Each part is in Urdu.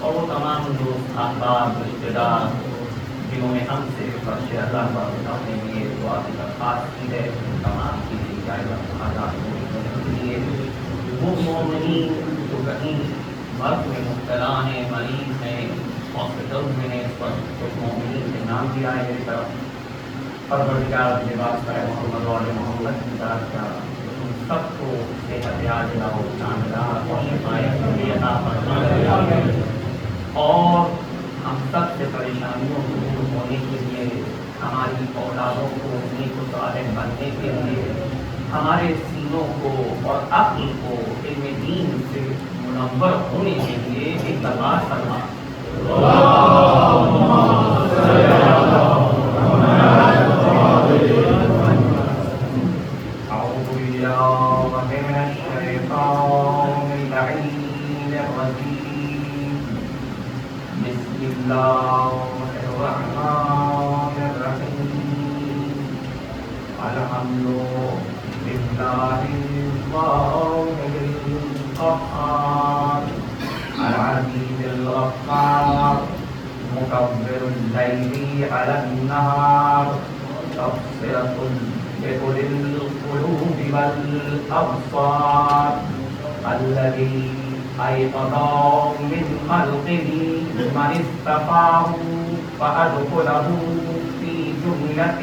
اور وہ تمام دوست احباب رشتے دار جنہوں نے ہم سے فرش اللہ پر اپنے لیے دعا کی درخواست کی ہے ان تمام کی حاجات کے لیے وہ مومنین جو کہیں مرض میں مبتلا ہیں مریض ہیں ہاسپٹل میں ہیں اس پر کچھ مومنین کے نام بھی آئے میری طرف پروردگار کے واسطہ محمد اور محمد کی طرف کا ان سب کو صحت عاجلہ و شاندار اور شفائے عطا فرمائے اور ہم سب سے پریشانیوں کو دور ہونے کے لیے ہماری اولادوں کو نیک و صالح بننے کے لیے ہمارے سینوں کو اور عقل کو علم دین سے منور ہونے کے لیے ایک دربار فرما اعوذ باللہ من الشیطان اللعین الرجیم بسم اللہ الرحمن الرحیم الحمد للہ الواحد القہار العزیز الغفار مکبر اللیل علی النہار تبصرة لأولي القلوب والأبصار الذي أيقظ من خلقه من اصطفاه فأدخله في جملة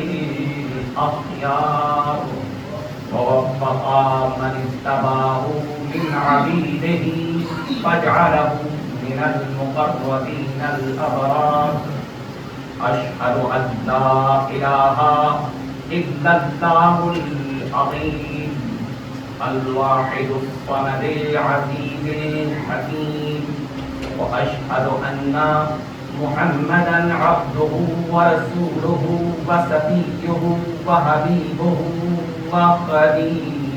الأخيار ووفق من اجتباه من عبيده فاجعله من المقربين الأبرار أشهد أن لا إله إلا الله العظيم الواحد الصمد العزيز الحكيم وأشهد أن محمدا عبده ورسوله وصفيه وحبيبه وخليله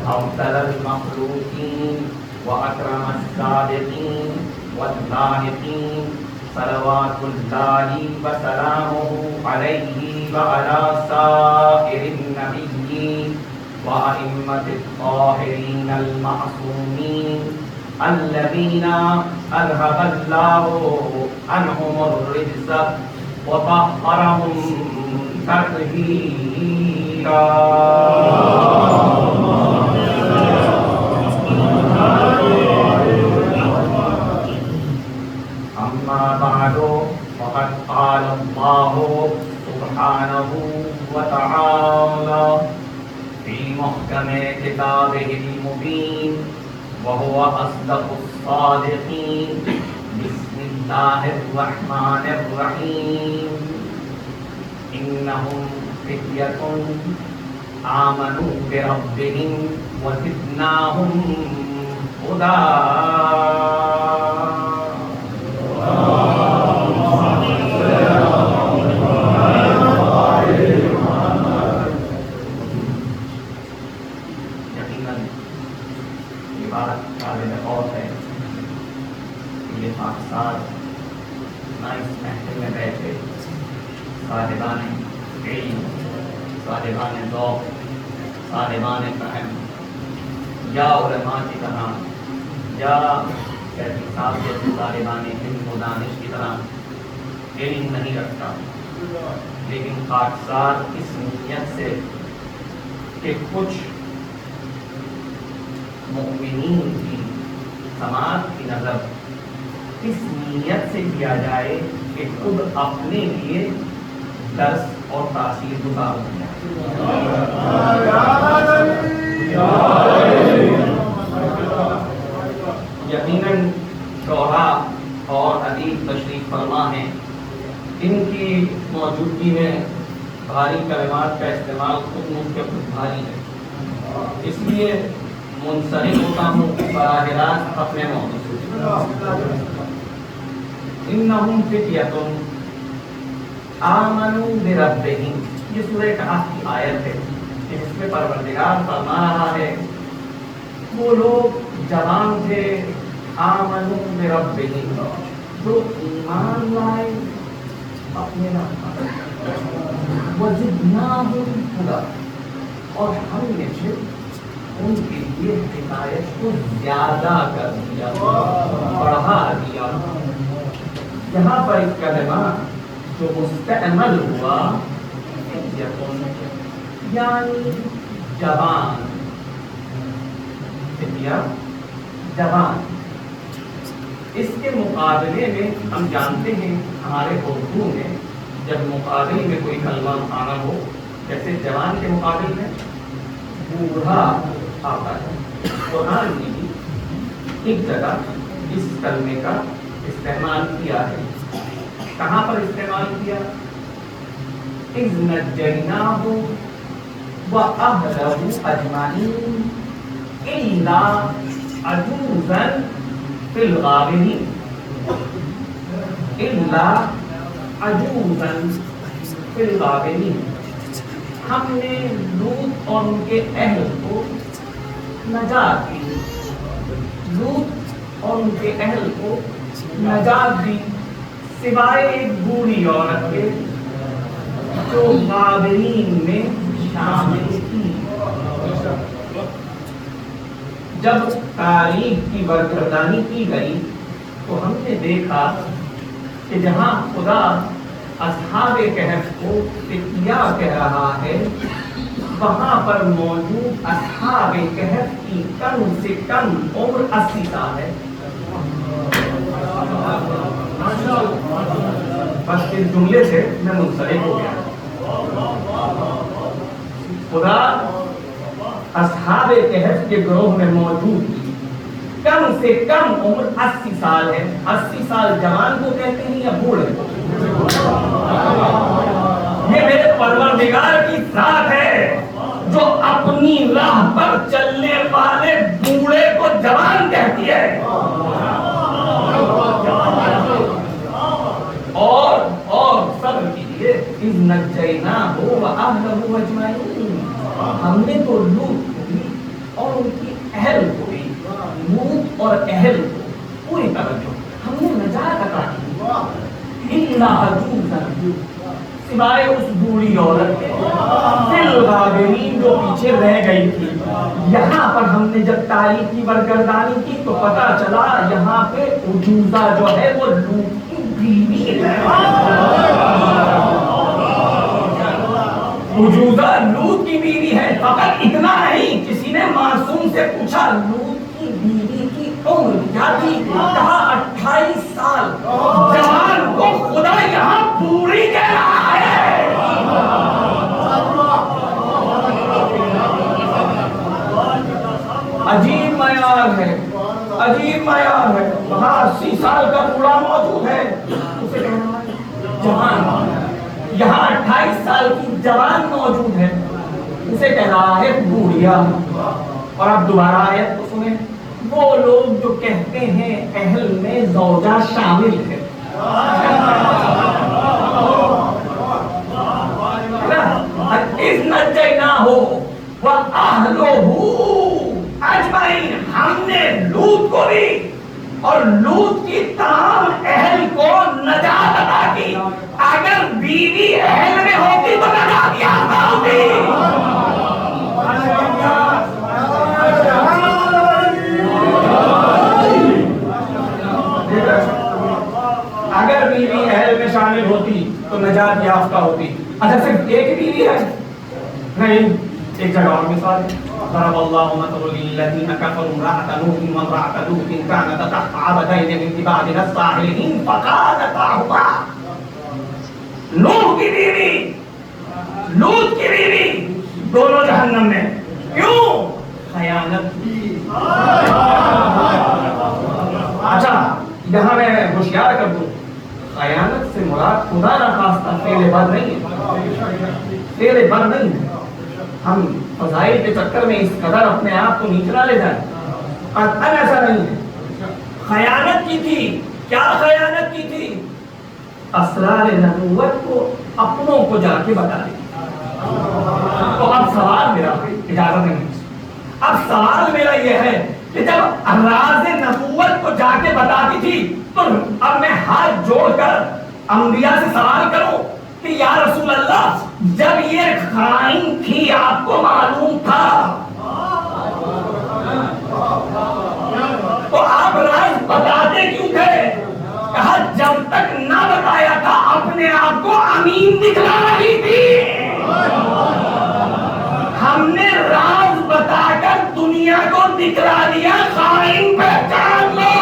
أفضل المخلوقين وأكرم الصادقين واللاحقين صلوات الله وسلامه عليه وعلى سائر النبيين وأئمة الطاهرين المعصومين الذين أذهب الله عنهم الرجس وطهرهم تطهيرا أما بعد فقد قال الله سبحانه وتعالى في محكم كتابه المبين وهو أصدق الصادقين بسم الله الرحمن الرحيم إنهم فتية آمنوا بربهم وزدناهم هدى یقیناً یہ بات قابل غور ہے کہ یہ پاکستان نہ اس محفل میں بیٹھے صاحبان علم صاحبان ذوق صاحبان فہم یا علماء کی طرح یا کہتی صاحب جیسے صاحبان علم و دانش کی طرح علم نہیں رکھتا لیکن خاکسار اس نیت سے کہ کچھ مؤمنین کی سماعت کی نظر اس نیت سے کیا جائے کہ خود اپنے لیے درس اور تاثیر گزار ہوں۔ یقیناً شعراء اور ادیب تشریف فرما ہیں، ان کی موجودگی میں بھاری کلمات کا استعمال خود مجھ کے خود بھاری ہے، اس لیے منصرف ہوتا ہوں براہ راست اپنے موضوع سے۔ انہم فتیۃ آمنوا بربہم، یہ سورہ کہف کی آیت ہے کہ جس میں پروردگار فرما رہا ہے وہ لوگ جوان تھے آمنوا بربہم، جو ایمان لائے اپنے رب پر، وزدناہم ہدی، اور ہم نے پھر ان کے لیے ہدایت کو زیادہ کر دیا، بڑھا دیا۔ یہاں پر ایک کلمہ جو مستعمل ہوا یعنی جوان، جوان، اس کے مقابلے میں ہم جانتے ہیں ہمارے اردو میں جب مقابل میں کوئی کلمہ آنا ہو، جیسے جوان کے مقابل میں بوڑھا آتا ہے، قرآن نے بھی ایک جگہ اس کلمے کا استعمال کیا ہے۔ کہاں پر استعمال کیا؟ اذ نجیناہ وأہلہ اجمعین الا عجوزا فی الغابرین، الا عجوزا فی الغابرین، ہم نے لوط اور ان کے اہل کو نجات دی، لوط اور ان کے اہل کو نجات دی سوائے ایک بوڑھی عورت کے جو غابرین میں شامل تھی۔ جب تاریخ کی برگردانی کی گئی تو ہم نے دیکھا کہ جہاں خدا اصحاب کہف کو فتیہ کہہ رہا ہے، وہاں پر موجود اصحاب کہف کی کم سے کم عمر 80 سال ہے۔ بس اس جملے سے میں منسلک ہو گیا۔ خدا اصحاب کہف کے گروہ میں موجود کم سے کم عمر 80 سال ہے۔ 80 سال جوان کو کہتے ہیں یا بوڑھے کو؟ یہ میرے پروردگار کی ذات ہے جو اپنی راہ پر چلنے والے بوڑھے کو جوان کہتی ہے۔ اور صبر کیجیے، اذ نجیناہ وأہلہ اجمعین، ہم نے تو لوط کو بھی اور ان کی اہل کو بھی، لوط اور اہل کو پوری توجہ ہم نے نجات عطا کی، الا عجوزا، سوائے اس بوڑھی عورت کے، فی الغابرین، جو پیچھے رہ گئی تھی۔ یہاں پر ہم نے جب تاریخ کی برگردانی کی تو پتا چلا یہاں پہ عجوزہ جو ہے وہ لوط کی بیوی ہے۔ عجوزہ لوط کی بیوی ہے۔ فقط اتنا نہیں، کسی نے معصوم سے پوچھا لوط کی بیوی کی عمر کیا تھی؟ کہا 28 سال۔ جوان کو خدا یہاں بوڑھی کہہ رہا ہے۔ عجیب معیار ہے، عجیب معیار ہے۔ وہاں 80 سال کا بوڑھا موجود ہے، اسے کہنا ہے جوان۔ یہاں 28 سال کی جوان موجود ہے، اسے کہہ رہا ہے بوڑھیا۔ اور اب دوبارہ آیت کو سنیں، وہ لوگ جو کہتے ہیں اہل میں زوجہ شامل ہے، اذ نجیناہ وأہلہ اجمعین، ہم نے لوط کو بھی اور لوط کی تمام اہل کو نجات عطا کی۔ اگر بیوی اہل میں ہوتی تو نجات یافتہ ہوتی۔ اگر بیوی اہل میں شامل ہوتی تو نجات یافتہ ہوتی۔ اچھا صرف ایک بیوی ہے؟ نہیں، ایک جگہ اور مثال ہے، ضرب اللہ مثلا للذین کفروا امرأة نوح وامرأة لوط كانتا تحت عبدین من عبادنا الصالحین فخانتاہما۔ نوح کی بیوی لوط کی بیوی دونوں جہنم میں. کیوں؟ خیانت. اچھا یہاں میں ہوشیار کر دوں، خیانت سے مراد خدا نہ خواستہ فعل بد نہیں ہے، فعل بد نہیں ہے. ہم فضائل کے چکر میں اس قدر اپنے آپ کو نیچلا لے جائیں، قطعاً ایسا نہیں ہے. خیانت کی تھی. کیا خیانت کی تھی؟ اسرار نبوت کو اپنوں کو جا کے بتا دی. تو اب سوال میرا، اجازت نہیں، اب سوال میرا یہ ہے کہ جب راز نبوت کو جا کے بتاتی تھی تو اب میں ہاتھ جوڑ کر انبیاء سے سوال کروں کہ یا رسول اللہ جب یہ خائن تھی آپ کو معلوم تھا تو آپ راز بتاتے کیوں تھے؟ کہا جب تک نہ بتایا تھا اپنے آپ کو امین دکھلا رہی تھی. ہم نے راز بتا کر دنیا کو دکھلا دیا خائن پہچان لو،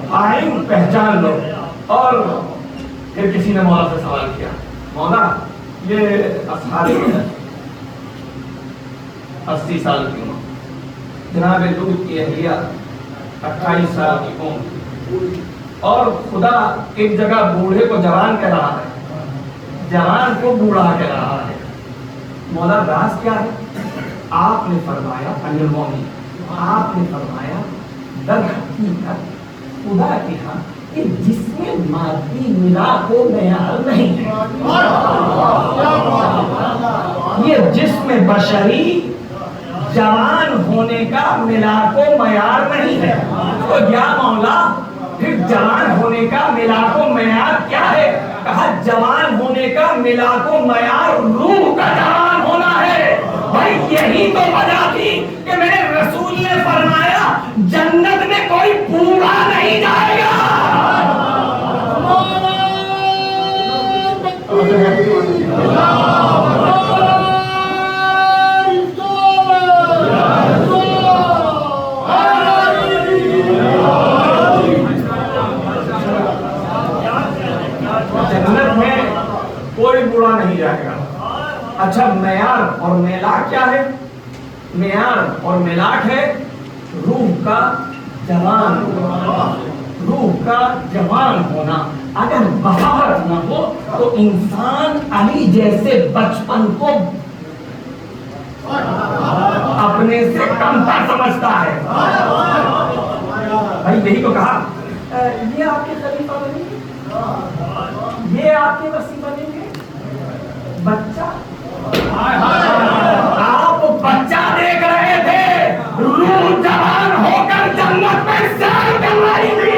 خائن پہچان لو. اور پھر کسی نے مولا سے سوال کیا، مولا یہ اصحاب 80 سال کی عمر، جناب لوط کی اہلیہ 28 سال کی عمر، اور خدا ایک جگہ بوڑھے کو جوان کہہ رہا ہے، جوان کو بوڑھا کہہ رہا ہے. مولا راز کیا ہے؟ آپ نے فرمایا امیر المومنین، آپ نے فرمایا در حقیقت خدا کے ہاں کہ جس میں مادی ملا کو معیار نہیں ہے، یہ جسم بشری جوان ہونے کا ملاک و معیار نہیں ہے. تو یا مولا پھر جوان ہونے کا ملاک و معیار کیا ہے؟ کہا جوان ہونے کا ملاک و معیار روح کا جوان ہونا ہے. بھائی یہی تو وجہ تھی کہ میرے رسول نے فرمایا جنت میں کوئی بوڑھا نہیں جائے گا. جنت میں کوئی بوڑھا نہیں جائے گا. اچھا معیار اور میلاک کیا ہے؟ معیار اور میلاک ہے روح کا جوان، روح کا جوان ہونا. اگر بہارت نہ ہو تو انسان علی جیسے بچپن کو اپنے سے کم تر سمجھتا ہے. بھائی یہی تو کہا یہ آپ کے خلیفہ بنیں گے، یہ آپ کے وسیع بنیں گے. بچہ آپ بچہ دیکھ رہے تھے، روح جوان ہو کر جنت میں سیر کر رہی تھی.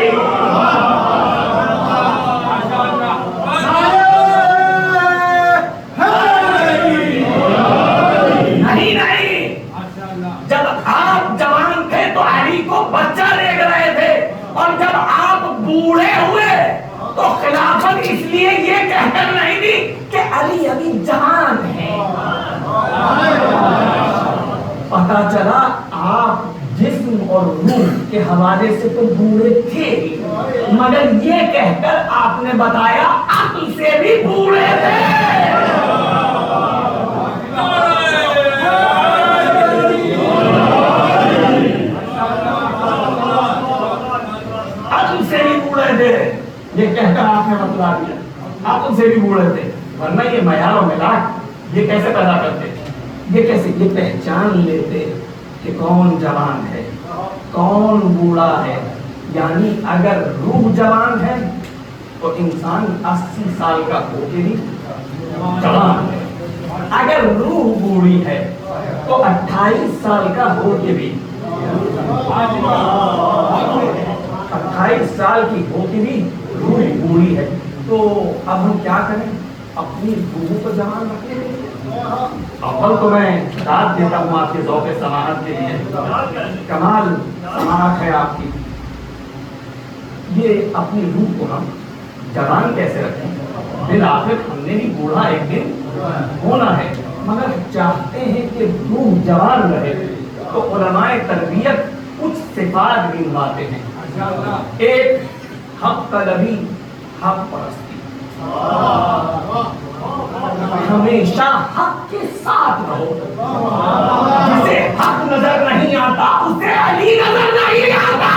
نہیں، جب آپ جوان تھے تو علی کو بچہ دیکھ رہے تھے، اور جب آپ بوڑھے ہوئے تو خلافت اس لیے یہ کہہ کر نہیں دی کہ علی ابھی جوان ہے. پتا چلا آپ جسم اور روح کے حوالے سے تو بوڑھے تھے، مگر یہ کہہ کر آپ نے بتایا عقل سے بھی بوڑھے تھے. عقل سے بھی بوڑھے تھے، یہ کہہ کر آپ نے بتلا دیا عقل سے بھی بوڑھے تھے. ورنہ یہ معیار و ملاک یہ کیسے پیدا کرتے؟ یہ کیسے؟ یہ پہچان لیتے کہ کون جوان ہے کون بوڑھا ہے. یعنی اگر روح جوان ہے تو انسان 80 سال کا ہو کے بھی جوان ہے، اگر روح بوڑھی ہے تو 28 سال کا ہو کے بھی 28 سال کی ہو کے بھی روح بوڑھی ہے. تو اب ہم کیا کریں؟ اپنی روح کو جوان رکھنے کے لیے اول تو میں داد دیتا ہوں آپ کے ذوق سماعت کے لیے. کمال سماعت ہے آپ کی. یہ اپنی روح کو ہم جوان کیسے رکھیں؟ بالآخر ہم نے بھی بوڑھا ایک دن ہونا ہے، مگر چاہتے ہیں کہ روح جوان رہے. تو علماء تربیت کچھ صفات گنواتے ہیں. ایک حق طلبی، حق پرستی. ہمیشہ حق کے ساتھ رہو. جسے حق نظر نہیں آتا اسے علی نظر نہیں آتا.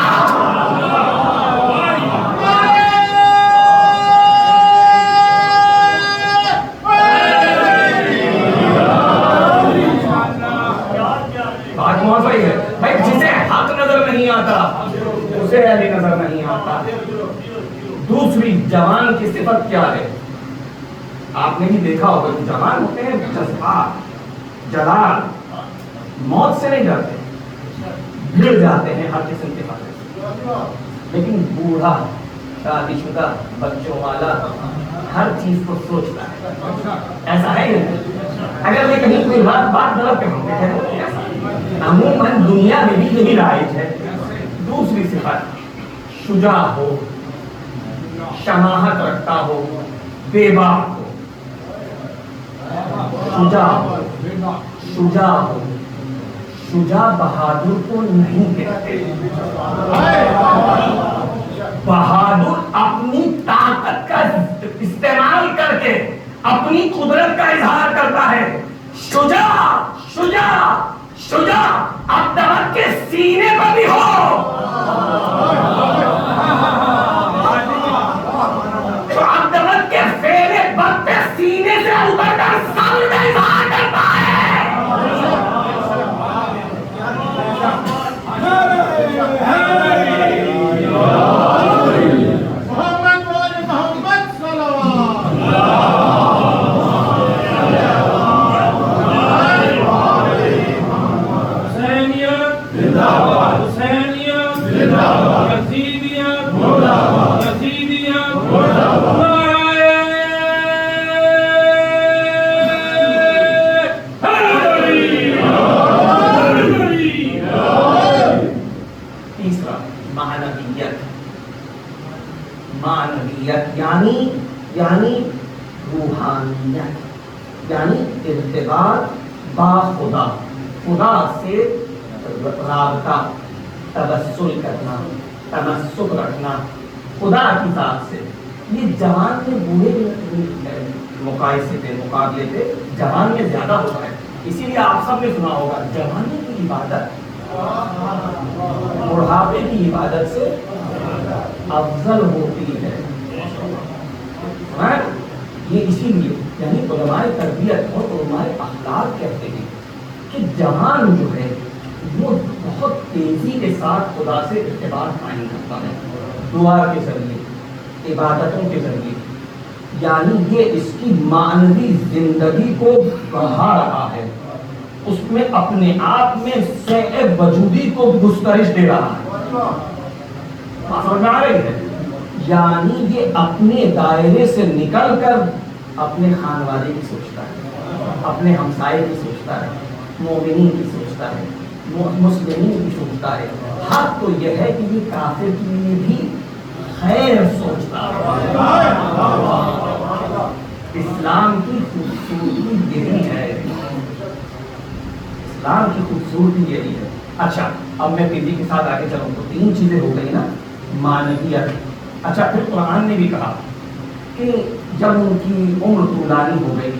بات موضوعی ہے بھائی. جسے حق نظر نہیں آتا اسے علی نظر نہیں آتا. دوسری جوان کی صفت کیا ہے؟ آپ نے بھی دیکھا ہوگا کہ جوان ہوتے ہیں جذبات، جلال، موت سے نہیں ڈرتے، بھڑ جاتے ہیں ہر قسم کے خطرے. لیکن بوڑھا، شادی شدہ، بچوں والا ہر چیز کو سوچتا ہے. ایسا ہے اگر میں کہیں کوئی بات غلط کہوں گے. عموماً دنیا میں بھی یہی رائج ہے. دوسری صفت شجاع ہو، شماحت رکھتا ہو، بے باک ہو. شجاع ہو، شجاع ہو. شجاع بہادر کو نہیں کہتے. بہادر اپنی طاقت کا استعمال کر کے اپنی قدرت کا اظہار کرتا ہے. شجاع شجاع شجاع اب دمک کے سینے پر بھی ہو. اب دمک کے فیلے بد پہ سینے سے اتر کر سامنے اظہار کرتا ہے. یعنی روحانیت، یعنی ارتباط با خدا، خدا سے رابطہ، تبسل کرنا، تمسک رکھنا خدا کی ذات سے. یہ جوان میں بوڑھے مقابلے پہ جوان میں زیادہ ہوتا ہے. اسی لیے آپ سب نے سنا ہوگا جوانی کی عبادت بڑھاپے کی عبادت سے افضل ہوتی ہے. یہ اسی لیے یعنی علماء تربیت اور علماء اخلاق کہتے ہیں کہ جوان جو ہے وہ بہت تیزی کے ساتھ خدا سے ارتباط قائم کرتا ہے دعا کے ذریعے، عبادتوں کے ذریعے. یعنی یہ اس کی معنوی زندگی کو بڑھا رہا ہے، اس میں اپنے آپ میں سعی وجودی کو گسترش دے رہا ہے. سمجھ میں آ رہی ہے؟ یعنی یہ اپنے دائرے سے نکل کر اپنے خانوادے کی سوچتا ہے، اپنے ہمسائے کی سوچتا ہے، مومنین کی سوچتا ہے، مسلمین کی سوچتا ہے. حق تو یہ ہے کہ یہ کافر کے لیے بھی خیر سوچتا ہے. اسلام کی خوبصورتی یہی ہے، اسلام کی خوبصورتی یہی ہے. اچھا اب میں تیزی کے ساتھ آگے چلوں تو 3 چیزیں ہو گئی نا. معنویت. اچھا پھر قرآن نے بھی کہا کہ جب ان کی عمر طولانی ہو گئی،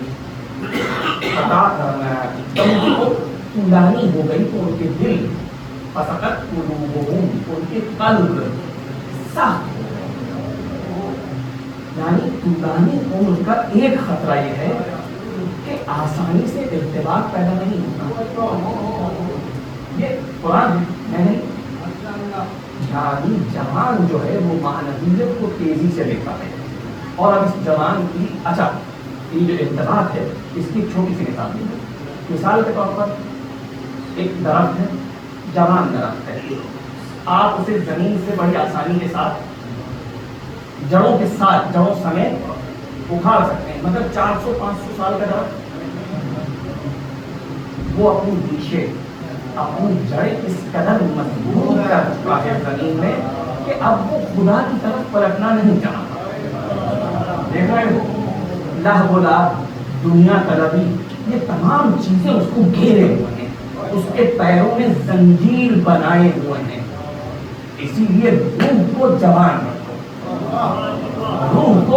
جب ان کی عمر طولانی ہو گئی تو ان کے دل فسقط قلوبہم، ان کے قلب سخت ہو گئے. یعنی طولانی عمر کا ایک خطرہ یہ ہے کہ آسانی سے ارتباط پیدا نہیں ہوتا. یہ قرآن میں نہیں. یعنی جوان جو ہے وہ معنویت کو تیزی سے دیکھتا ہے. اور اب اس جوان کی اچھا یہ جو ارتباط ہے اس کی چھوٹی سی مثال دی. مثال کے طور پر ایک درخت ہے، جوان درخت ہے. آپ اسے زمین سے بڑی آسانی کے ساتھ جڑوں کے ساتھ جڑوں سمیت اکھاڑ سکتے ہیں. مطلب 400-500 سال کا درخت وہ اپنی ریشے، اپنی جڑیں اس قدر مضبوط کر چکا ہے زمین میں کہ اب وہ خدا کی طرف پلٹنا نہیں چاہتا. دیکھ رہے ہو لہو و لعب، دنیا طلبی، یہ تمام چیزیں اس کو گھیرے ہوئے ہیں، اس کے پیروں میں زنجیر بنائے ہوئے ہیں. اسی لیے روح کو جوان رکھو، روح کو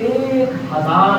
1000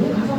1000?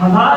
1000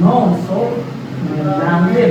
999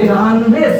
93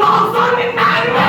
999।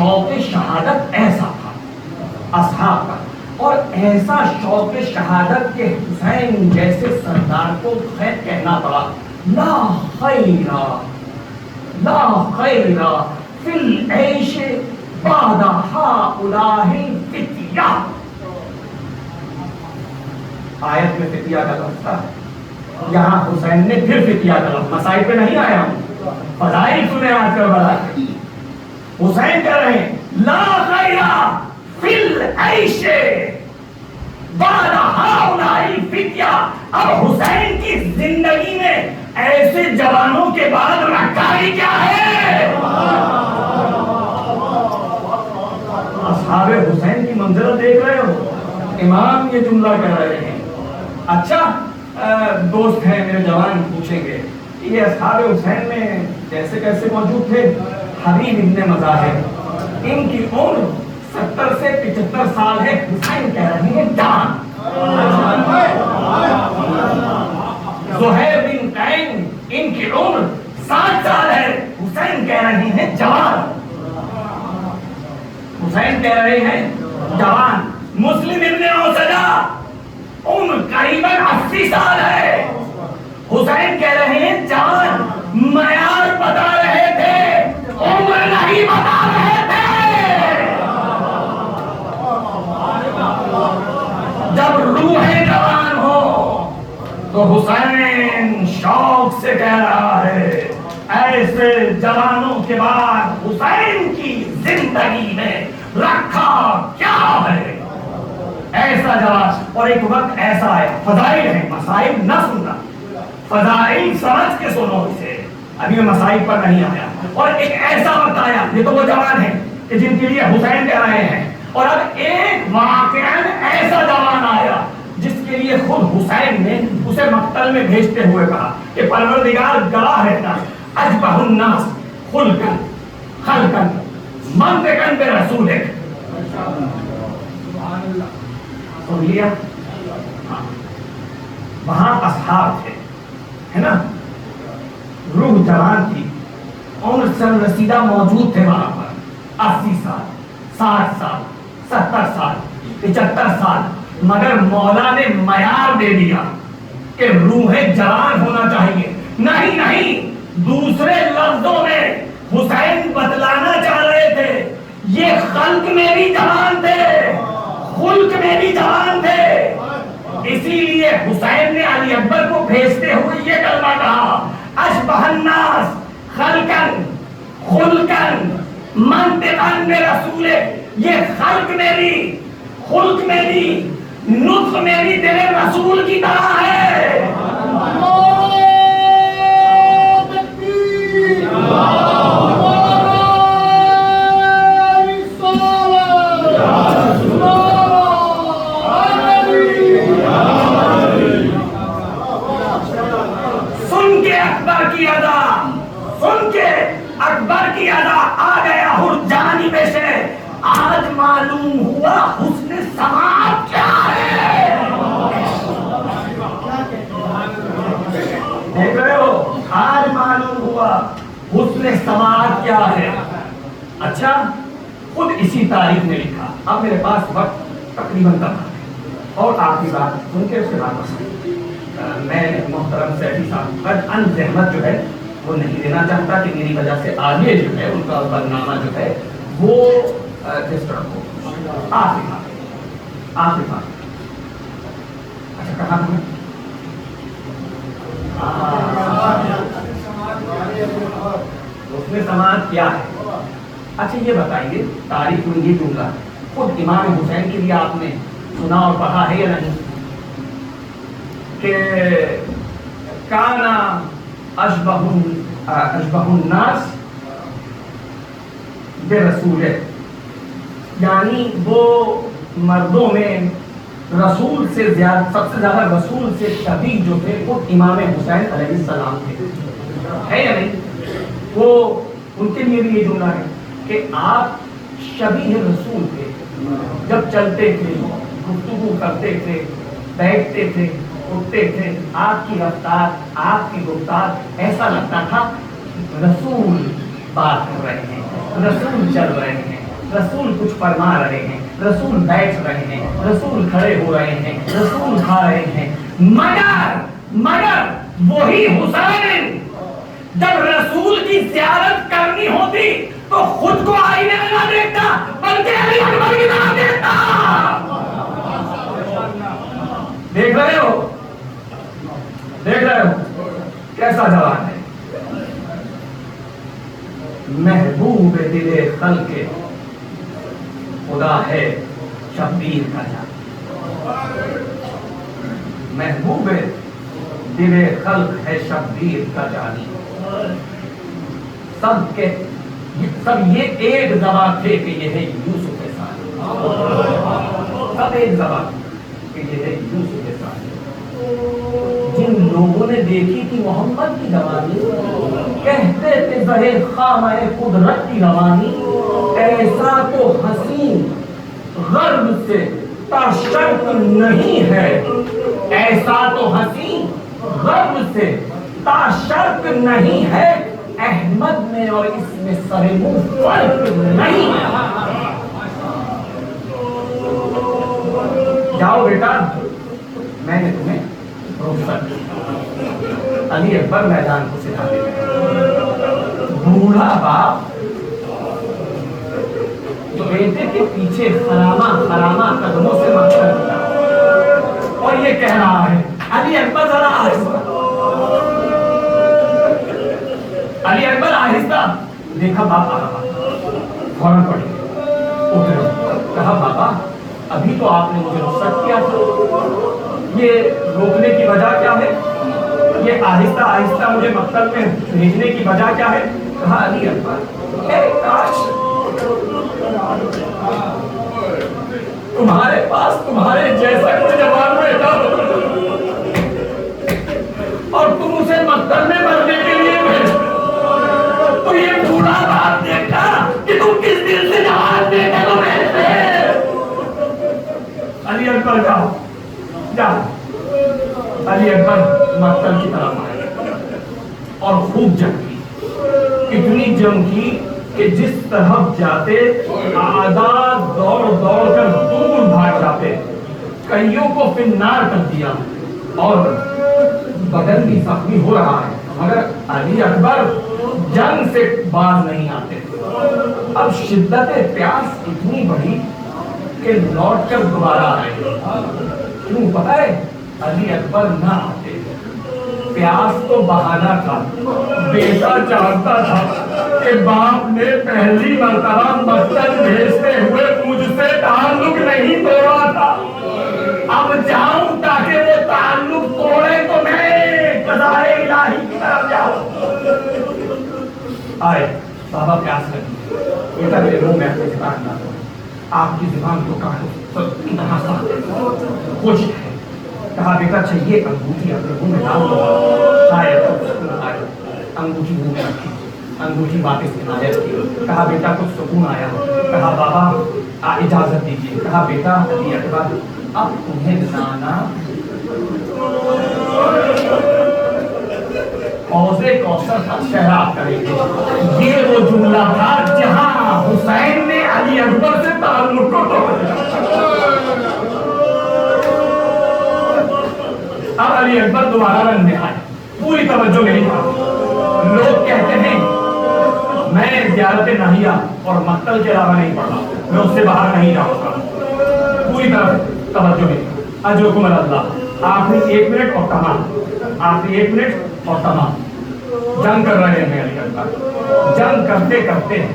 شوق شہادت ایسا تھا اصحاب کا، اور ایسا شوق شہادت کے حسین جیسے سردار کو خیر کہنا پڑا لا خیر فی العیش بعد ہؤلاء الفتیہ. آیت میں فتیہ کا لفظ تھا، یہاں حسین نے پھر فتیہ کا لفظ. مسائل پہ نہیں آیا ہوں، فضائل سنے آج کل بڑا. حسین کہہ رہے ہیں لا خیر فی العیش بعد ہؤلاء الفتیہ. اب حسین کی زندگی میں ایسے جوانوں کے بعد رکھائی کیا ہے؟ اصحاب حسین کی منزلت دیکھ رہے ہو؟ امام یہ جملہ کہہ رہے ہیں. اچھا دوست ہیں میرے جوان پوچھیں گے یہ اصحاب حسین میں جیسے کیسے موجود تھے؟ حبیب ابن مظاہر، ان کی عمر 70 سے 75 سال ہے. حسین کہہ رہے ہیں جان. زہیر بن قین ان کی عمر 60 سال ہے. حسین کہہ رہے ہیں جوان. حسین کہہ رہے ہیں جوان. مسلم ابن اوسجا عمر قریباً 80 سال ہے. حسین کہہ رہے ہیں جوان. معیار بتا رہے تھے، عمر نہیں بتا رہے تھے. جب روح جوان ہو تو حسین شوق سے کہہ رہا ہے ایسے جوانوں کے بعد حسین کی زندگی میں رکھا کیا ہے؟ ایسا جوان. اور ایک وقت ایسا ہے، فضائل ہیں، مسائل نہ سننا، فضائل سمجھ کے سنو اسے. ابھی میں مسائل پر نہیں آیا. اور ایک ایسا وقت آیا، یہ تو وہ جوان ہیں کہ جن کے لیے حسین کہہ رہے ہیں. اور اب ایک واقعاً ایسا جوان آیا جس کے لیے خود حسین نے اسے مقتل میں بھیجتے ہوئے کہا کہ پروردگار گواہ رہتا اشبہ الناس خلقا خلقا منطقا برسولک. سن لیا؟ وہاں اصحاب تھے، ہے نا، روح جوان تھی، عمر سن رسیدہ موجود تھے وہاں پر. 80 سال، 60 سال، 70 سال، 75 سال. مگر مولا نے معیار دے دیا کہ روح جوان ہونا چاہیے. نہیں، دوسرے لفظوں میں حسین بتلانا چاہ رہے تھے یہ خلق میں بھی جوان تھے، خلق میں بھی جوان تھے. اسی لیے حسین نے علی اکبر کو بھیجتے ہوئے یہ کلمہ کہا اشبہ الناس خلقا خلقا منطقا برسولک. یہ خلق میں بھی، خلق میں بھی، نطق میں بھی تیرے رسول کی طرح ہے. سن کے اکبر کی ادا، سن کے اکبر کی ادا آ گیا ہر جانب سے. آج معلوم ہوا حسن سماعت کیا ہے. دیکھ رہے ہو، آج معلوم ہوا حسن سماعت کیا ہے. اچھا، خود اسی تاریخ میں لکھا. اب میرے پاس وقت تقریباً کم ہے اور آخری بات سن کے اس کے بعد بس میں محترم سیٹھی صاحب پر ان زحمت جو ہے وہ نہیں دینا چاہتا کہ میری وجہ سے آگے جو ہے ان کا برنامہ جو ہے وہ کس طرح ہو. آخری بات اچھا کہاں ہوں؟ اس میں سماعت کیا ہے؟ اچھا یہ بتائیے تاریخ میں یہ جملہ خود امام حسین کے لیے آپ نے سنا اور پڑھا ہے یا نہیں کہ کانا اشبہ الناس برسولک، یعنی وہ مردوں میں رسول سے زیادہ، سب سے زیادہ رسول سے شبیہ جو تھے وہ امام حسین علیہ السلام تھے. ہے یا نہیں؟ وہ ان کے لیے بھی یہ جملہ ہے کہ آپ شبیہ رسول تھے. جب چلتے تھے، گفتگو کرتے تھے، بیٹھتے تھے، اٹھتے تھے، آپ کی رفتار، آپ کی گفتار ایسا لگتا تھا رسول بات کر رہے ہیں، رسول چل رہے ہیں. رسول کچھ فرما رہے ہیں، رسول بیٹھ رہے ہیں، رسول کھڑے ہو رہے ہیں، رسول کھا رہے ہیں، مگر وہی حسین جب رسول کی زیارت کرنی ہوتی تو خود کو آئینے میں نہ دیکھتا بلکہ علی اکبر کی طرف دیکھتا۔ دیکھ رہے ہو کیسا جوان ہے؟ محبوب دل خلق خدا ہے شبیر کا جانی، محبوب دل خلق ہے شبیر کا جانی۔ سب یہ ایک زبان تھے کہ یہ ہے یوسف کے ساتھ، سب ایک زبان کہ یہ ہے یوسف کے ساتھ۔ جن لوگوں نے دیکھی تھی محمد کی جوانی، کہتے تھے زہر خامہ قدرت کی روانی، ایسا تو حسین غرب سے تاشرق نہیں ہے، ایسا تو حسین غرب سے تاشرق نہیں ہے، احمد میں اور اس میں سر منہ فرق نہیں ہے۔ جاؤ بیٹا، میں نے تمہیں علی اکبر میدان کو سکھا دے۔ بوڑھا باپ جو بیٹے کے پیچھے خرامہ قدموں سے مقصد کیا اور یہ کہہ رہا ہے علی اکبر ذرا آہستہ، علی اکبر آہستہ۔ دیکھا باپ آ رہا، فوراً پڑھی اترے، کہا بابا ابھی تو آپ نے مجھے رخصت کیا تھا، یہ روکنے کی وجہ کیا ہے؟ یہ آہستہ آہستہ مجھے مقتل میں بھیجنے کی وجہ کیا ہے؟ کہا علی اکبر اے کاش تمہارے پاس تمہارے جیسا کوئی جوان بیٹا اور تم اسے مقتل میں مرنے کے لیے بھیجو، تو یہ بوڑھا باپ دیکھا کہ تم کس دل سے جوان بیٹے کو بھیجتے۔ علی اکبر جا علی اکبر مقتل کی طرف آئے اور خوب جنگ کی، اتنی جنگ کی کہ جس طرف جاتے اعداء دوڑ کر دور بھاگ جاتے، کئیوں کو فنار کر دیا اور بدن بھی زخمی ہو رہا ہے، مگر علی اکبر جنگ سے باز نہیں آتے۔ اب شدت پیاس اتنی بڑھی کہ لوٹ کر دوبارہ آئے، کیوں پتہ ہے؟ علی اکبر نہ آتے، پیاس تو بہانہ تھا، بیٹا چاہتا تھا کہ باپ نے پہلی مرتبہ مقتل بھیجتے ہوئے مجھ سے تعلق نہیں توڑا تھا، اب جاؤں تاکہ وہ تعلق توڑے تو میں قضائے الہی کی طرف جاؤں۔ آئے بابا پیاس لگی، بیٹا میرے منہ میں اپنے زبان نہ دو، آپ کی زبان کو کہا اتنا سا خوش ہے۔ کہا بیٹا چاہیے انگوٹھی اپنے منہ میں ڈال دو، شاید سکون آئے، انگوٹھی منہ میں رکھی، انگوٹھی واپس عنایت کی۔ کہا بیٹا کچھ سکون آیا، کہا بابا اجازت دیجیے۔ کہا بیٹا علی اکبر اب تمہیں نانا حوض کوثر کا شہراب کریں گے، یہ وہ جملہ تھا جہاں حسین نے علی اکبر سے تعلق کو توڑ دیا۔ اب علی اکبر دوبارہ رنگ میں آئے، پوری توجہ نہیں تھا۔ لوگ کہتے ہیں میں زیارت ناہیہ اور مقتل کے علاوہ نہیں پڑھا، میں اس سے باہر نہیں جاؤں گا، پوری طرح توجہ نہیں تھا۔ اجرکم اللہ، آخری 1 منٹ اور تمام، آخری 1 منٹ اور تمام۔ جنگ کر رہے ہیں علی اکبر، جنگ کرتے کرتے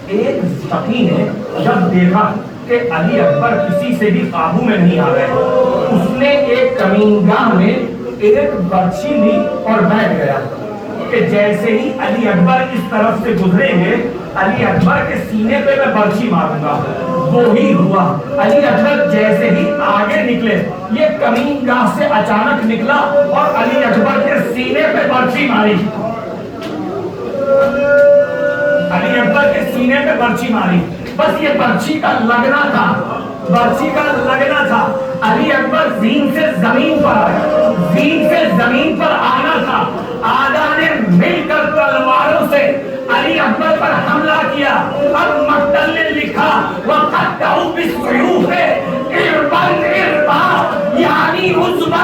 ایک سخی نے جب دیکھا کہ علی اکبر کسی سے بھی قابو میں نہیں آ رہے، اس نے ایک کمینگاہ میں ایک برچھی لی اور بیٹھ گیا کہ جیسے ہی علی اکبر اس طرف سے گزریں گے علی اکبر کے سینے پہ میں برچھی ماروں گا۔ وہی ہوا، علی اکبر جیسے ہی آگے نکلے یہ کمینگاہ سے اچانک نکلا اور علی اکبر کے سینے پہ برچھی ماری، علی اکبر کے سینے پہ برچھی ماری۔ بس یہ برچھی کا لگنا تھا، برچھی کا لگنا تھا۔ علی اکبر زین سے زمین پر آیا، زین سے زمین پر آنا تھا۔ آدھا نے مل کر تلواروں سے علی اکبر پر حملہ کیا۔ اب مقتل نے لکھا لکھا وَقَدَّعُوا بِالسُّيُوفِ عِرْبًا عِرْبًا، یعنی عُزْبًا